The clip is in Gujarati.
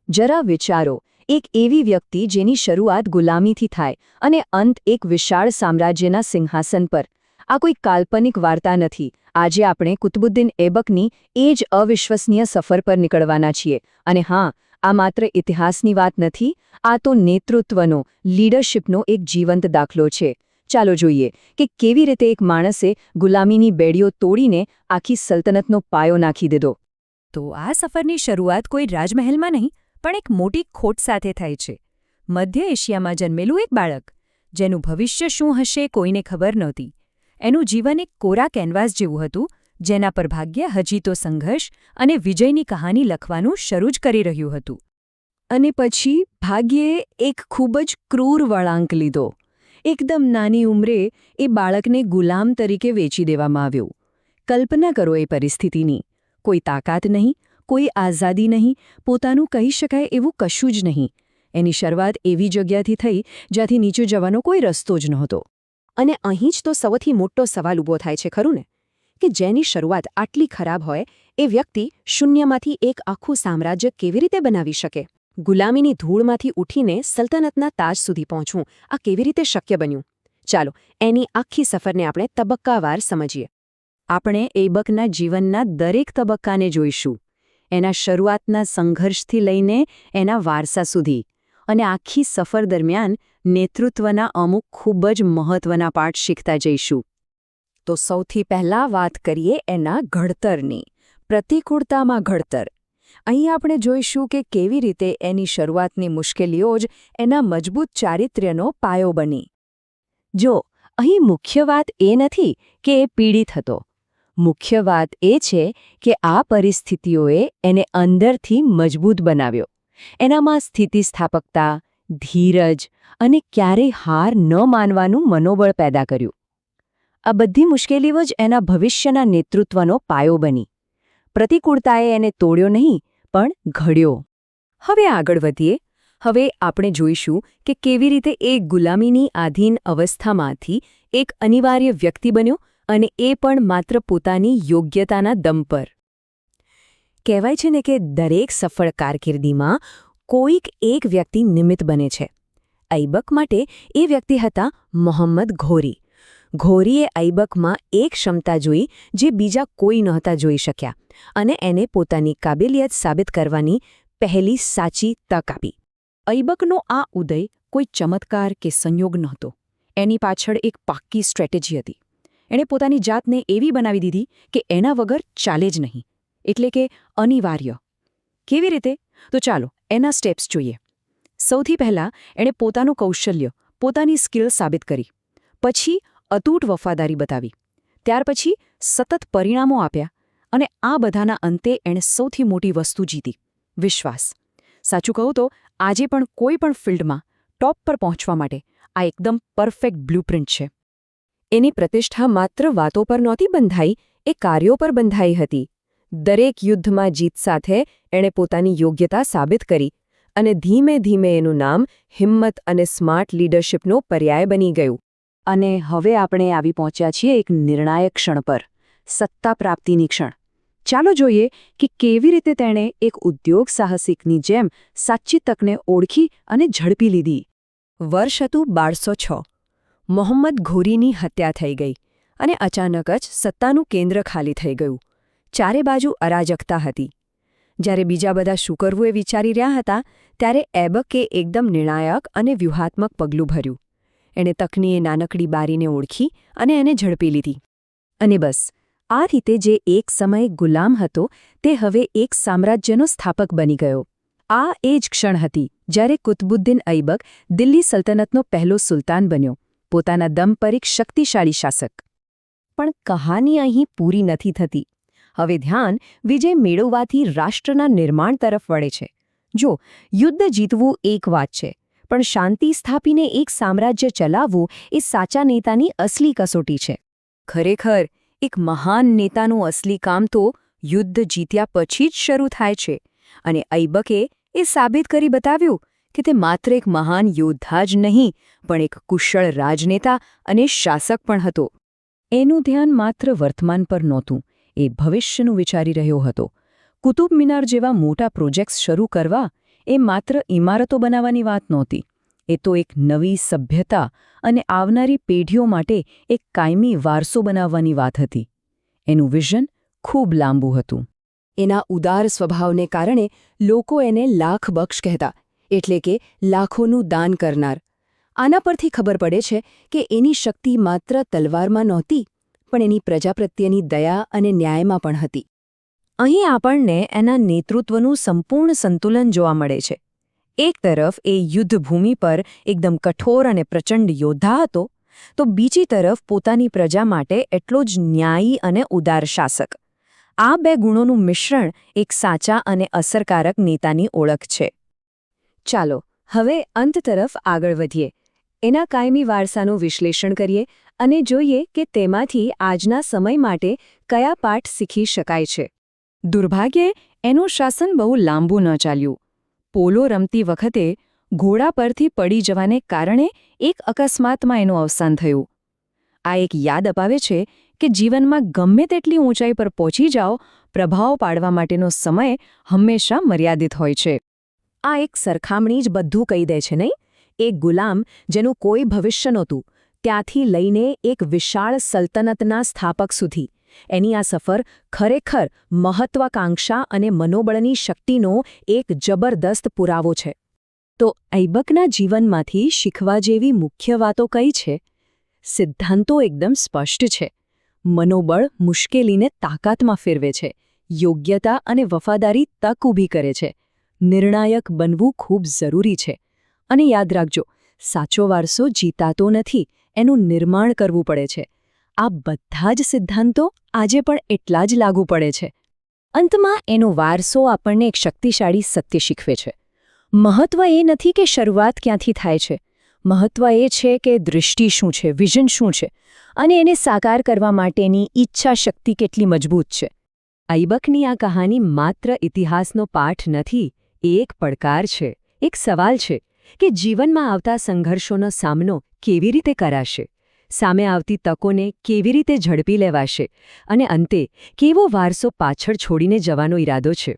જરા વિચારો, એક એવી વ્યક્તિ જેની શરૂઆત ગુલામીથી થાય અને અંત એક વિશાળ સામ્રાજ્યના સિંહાસન પર. આ કોઈ કાલ્પનિક વાર્તા નથી. આજે આપણે કુતુબુદ્દીન ઐબકની એ જ અવિશ્વસનીય સફર પર નીકળવાના છીએ. અને હા, આ માત્ર ઇતિહાસની વાત નથી, આ તો નેતૃત્વનો, લીડરશિપનો એક જીવંત દાખલો છે. ચાલો જોઈએ કે કેવી રીતે એક માણસે ગુલામીની બેડીઓ તોડીને આખી સલ્તનતનો પાયો નાખી દીધો. તો આ સફરની શરૂઆત કોઈ રાજમહેલમાં નહીં, પણ એક મોટી ખોટ સાથે થઈ છે. મધ્ય એશિયામાં જન્મેલું એક બાળક, જેનું ભવિષ્ય શું હશે કોઈને ખબર નહોતી. એનું જીવન એક કોરા કેનવાસ જેવું હતું, જેના પર ભાગ્ય હજી તો સંઘર્ષ અને વિજયની કહાની લખવાનું શરૂ જ કરી રહ્યું હતું. અને પછી ભાગ્યે એક ખૂબ જ ક્રૂર વળાંક લીધો. એકદમ નાની ઉંમરે એ બાળકને ગુલામ તરીકે વેચી દેવામાં આવ્યું. કલ્પના કરો એ પરિસ્થિતિની. કોઈ તાકાત નહીં, કોઈ આઝાદી નહીં, પોતાનું કહી શકાય એવું કશું જ નહીં. એની શરૂઆત એવી જગ્યાથી થઈ જ્યાંથી નીચે જવાનો કોઈ રસ્તો જ નહોતો. અને અહીં જ તો સૌથી મોટો સવાલ ઊભો થાય છે ખરું ને, કે જેની શરૂઆત આટલી ખરાબ હોય એ વ્યક્તિ શૂન્યમાંથી એક આખું સામ્રાજ્ય કેવી રીતે બનાવી શકે? ગુલામીની ધૂળમાંથી ઉઠીને સલ્તનતના તાજ સુધી પહોંચવું આ કેવી રીતે શક્ય બન્યું? ચાલો એની આખી સફરને આપણે તબક્કાવાર સમજીએ. આપણે ઐબકના જીવનના દરેક તબક્કાને જોઈશું, એના શરૂઆતના સંઘર્ષથી લઈને એના વારસા સુધી. અને આખી સફર દરમિયાન નેતૃત્વના અમુક ખૂબ જ મહત્વના પાઠ શીખતા જઈશું. તો સૌથી પહેલાં વાત કરીએ એના ઘડતરની. પ્રતિકૂળતામાં ઘડતર. અહીં આપણે જોઈશું કે કેવી રીતે એની શરૂઆતની મુશ્કેલીઓ જ એના મજબૂત ચારિત્ર્યનો પાયો બની. જો, અહીં મુખ્ય વાત એ નથી કે એ પીડિત હતો. મુખ્ય વાત એ છે કે આ પરિસ્થિતિઓએ એને અંદરથી મજબૂત બનાવ્યો. એનામાં સ્થિતિસ્થાપકતા, ધીરજ અને ક્યારેય હાર ન માનવાનું મનોબળ પેદા કર્યું. આ બધી મુશ્કેલીઓ જ એના ભવિષ્યના નેતૃત્વનો પાયો બની. પ્રતિકૂળતાએ એને તોડ્યો નહીં, પણ ઘડ્યો. હવે આગળ વધીએ. હવે આપણે જોઈશું કે કેવી રીતે એ ગુલામીની આધીન અવસ્થામાંથી એક અનિવાર્ય વ્યક્તિ બન્યો, અને એ પણ માત્ર પોતાની યોગ્યતાના દમ પર. કહેવાય છે ને કે દરેક સફળ કારકિર્દીમાં કોઈક એક વ્યક્તિ નિમિત્ત બને છે. ઐબક માટે એ વ્યક્તિ હતા મોહમ્મદ ઘોરી. ઘોરીએ ઐબકમાં એક ક્ષમતા જોઈ જે બીજા કોઈ નહોતા જોઈ શક્યા, અને એને પોતાની કાબિલિયત સાબિત કરવાની પહેલી સાચી તક આપી. ઐબકનો આ ઉદય કોઈ ચમત્કાર કે સંયોગ નહોતો. એની પાછળ એક પાક્કી સ્ટ્રેટેજી હતી. એણે પોતાની જાતને એવી બનાવી દીધી કે એના વગર ચાલે જ નહીં, એટલે કે અનિવાર્ય. કેવી રીતે? તો ચાલો એના સ્ટેપ્સ જોઈએ. સૌથી પહેલાં એણે પોતાનું કૌશલ્ય, પોતાની સ્કિલ સાબિત કરી. પછી અતૂટ વફાદારી બતાવી. ત્યાર પછી સતત પરિણામો આપ્યા. અને આ બધાના અંતે એણે સૌથી મોટી વસ્તુ જીતી: વિશ્વાસ. સાચું કહું તો આજે પણ કોઈ પણ ફિલ્ડમાં ટોપ પર પહોંચવા માટે આ એકદમ પરફેક્ટ બ્લુપ્રિન્ટ છે. એની પ્રતિષ્ઠા માત્ર વાતો પર નહોતી બંધાઈ, એ કાર્યો પર બંધાઈ હતી. દરેક યુદ્ધમાં જીત સાથે એણે પોતાની યોગ્યતા સાબિત કરી, અને ધીમે ધીમે એનું નામ હિંમત અને સ્માર્ટ લીડરશિપનો પર્યાય બની ગયું. અને હવે આપણે આવી પહોંચ્યા છીએ એક નિર્ણાયક ક્ષણ પર, સત્તા પ્રાપ્તિની ક્ષણ. ચાલો જોઈએ કે કેવી રીતે તેણે એક ઉદ્યોગ સાહસિકની જેમ સાચી તકને ઓળખી અને ઝડપી લીધી. વર્ષ હતું 1206. મોહમ્મદ ઘોરીની હત્યા થઈ ગઈ, અને અચાનક જ સત્તાનું કેન્દ્ર ખાલી થઈ ગયું. ચારે બાજુ અરાજકતા હતી. જ્યારે બીજા બધા શું કરવું એ વિચારી રહ્યા હતા, ત્યારે ઐબકે એકદમ નિર્ણાયક અને વ્યૂહાત્મક પગલું ભર્યું. એણે તકની એ નાનકડી બારીને ઓળખી અને એને ઝડપી લીધી. અને બસ આ રીતે જે એક સમયે ગુલામ હતો, તે હવે એક સામ્રાજ્યનો સ્થાપક બની ગયો. આ એ જ ક્ષણ હતી જ્યારે કુતુબુદ્દીન ઐબક દિલ્હી સલ્તનતનો પહેલો સુલતાન બન્યો, પોતાના દમ પર એક શક્તિશાળી શાસક. પણ કહાની અહીં પૂરી નથી થતી. હવે ધ્યાન વિજય મેળવવાથી રાષ્ટ્રના નિર્માણ તરફ વળે છે. જો, યુદ્ધ જીતવું એક વાત છે, પણ શાંતિ સ્થાપીને એક સામ્રાજ્ય ચલાવવું એ સાચા નેતાની અસલી કસોટી છે. ખરેખર, એક મહાન નેતાનું અસલી કામ તો યુદ્ધ જીત્યા પછી જ શરૂ થાય છે. અને ઐબકે એ સાબિત કરી બતાવ્યું કે તે માત્ર એક મહાન યોદ્ધા જ નહીં, પણ એક કુશળ રાજનેતા અને શાસક પણ હતો. એનું ધ્યાન માત્ર વર્તમાન પર નહોતું, એ ભવિષ્યનું વિચારી રહ્યો હતો. કુતુબ મિનાર જેવા મોટા પ્રોજેક્ટ્સ શરૂ કરવા, એ માત્ર ઇમારતો બનાવવાની વાત નહોતી. એ તો એક નવી સભ્યતા અને આવનારી પેઢીઓ માટે એક કાયમી વારસો બનાવવાની વાત હતી. એનું વિઝન ખૂબ લાંબુ હતું. એના ઉદાર સ્વભાવને કારણે લોકો એને લાખબક્ષ કહેતા, એટલે કે લાખોનું દાન કરનાર. આના પરથી ખબર પડે છે કે એની શક્તિ માત્ર તલવારમાં નહોતી, પણ એની પ્રજા પ્રત્યેની દયા અને ન્યાયમાં પણ હતી. અહીં આપણને એના નેતૃત્વનું સંપૂર્ણ સંતુલન જોવા મળે છે. એક તરફ એ યુદ્ધભૂમિ પર એકદમ કઠોર અને પ્રચંડ યોદ્ધા હતો, તો બીજી તરફ પોતાની પ્રજા માટે એટલો જ ન્યાયી અને ઉદાર શાસક. આ બે ગુણોનું મિશ્રણ એક સાચા અને અસરકારક નેતાની ઓળખ છે. ચાલો હવે અંત તરફ આગળ વધીએ. એના કાયમી વારસાનું વિશ્લેષણ કરીએ અને જોઈએ કે તેમાંથી આજના સમય માટે કયા પાઠ શીખી શકાય છે. દુર્ભાગ્યે એનું શાસન બહુ લાંબુ ન ચાલ્યું. પોલો રમતી વખતે ઘોડા પરથી પડી જવાને કારણે એક અકસ્માતમાં એનું અવસાન થયું. આ એક યાદ અપાવે છે કે જીવનમાં ગમે તેટલી ઊંચાઈ પર પહોંચી જાઓ, પ્રભાવ પાડવા માટેનો સમય હંમેશા મર્યાદિત હોય છે. આ એક સરખામણી જ બધું કહી દે છે, નહીં? એક ગુલામ જેનું કોઈ ભવિષ્ય નહોતું, ત્યાંથી લઈને એક વિશાળ સલ્તનતના સ્થાપક સુધી. એની આ સફર ખરેખર મહત્વાકાંક્ષા અને મનોબળની શક્તિનો એક જબરદસ્ત પુરાવો છે. તો ઐબકના જીવનમાંથી શીખવા જેવી મુખ્ય વાતો કઈ છે? સિદ્ધાંતો એકદમ સ્પષ્ટ છે. મનોબળ મુશ્કેલીને તાકાતમાં ફેરવે છે. યોગ્યતા અને વફાદારી તક ઊભી કરે છે. નિર્ણાયક બનવું ખૂબ જરૂરી છે. અને યાદ રાખજો, સાચો વારસો જીતાતો નથી, એનું નિર્માણ કરવું પડે છે. આ બધા જ સિદ્ધાંતો આજે પણ એટલા જ લાગુ પડે છે. અંતમાં એનો વારસો આપણને એક શક્તિશાળી સત્ય શીખવે છે. મહત્વ એ નથી કે શરૂઆત ક્યાંથી થાય છે. મહત્વ એ છે કે દૃષ્ટિ શું છે, વિઝન શું છે, અને એને સાકાર કરવા માટેની ઈચ્છા શક્તિ કેટલી મજબૂત છે. ઐબકની આ કહાની માત્ર ઇતિહાસનો પાઠ નથી, એ એક પડકાર છે, એક સવાલ છે કે જીવનમાં આવતા સંઘર્ષોનો સામનો કેવી રીતે કરાશે, સામે આવતી તકોને કેવી રીતે ઝડપી લેવાશે, અને અંતે કેવો વારસો પાછળ છોડીને જવાનો ઈરાદો છે.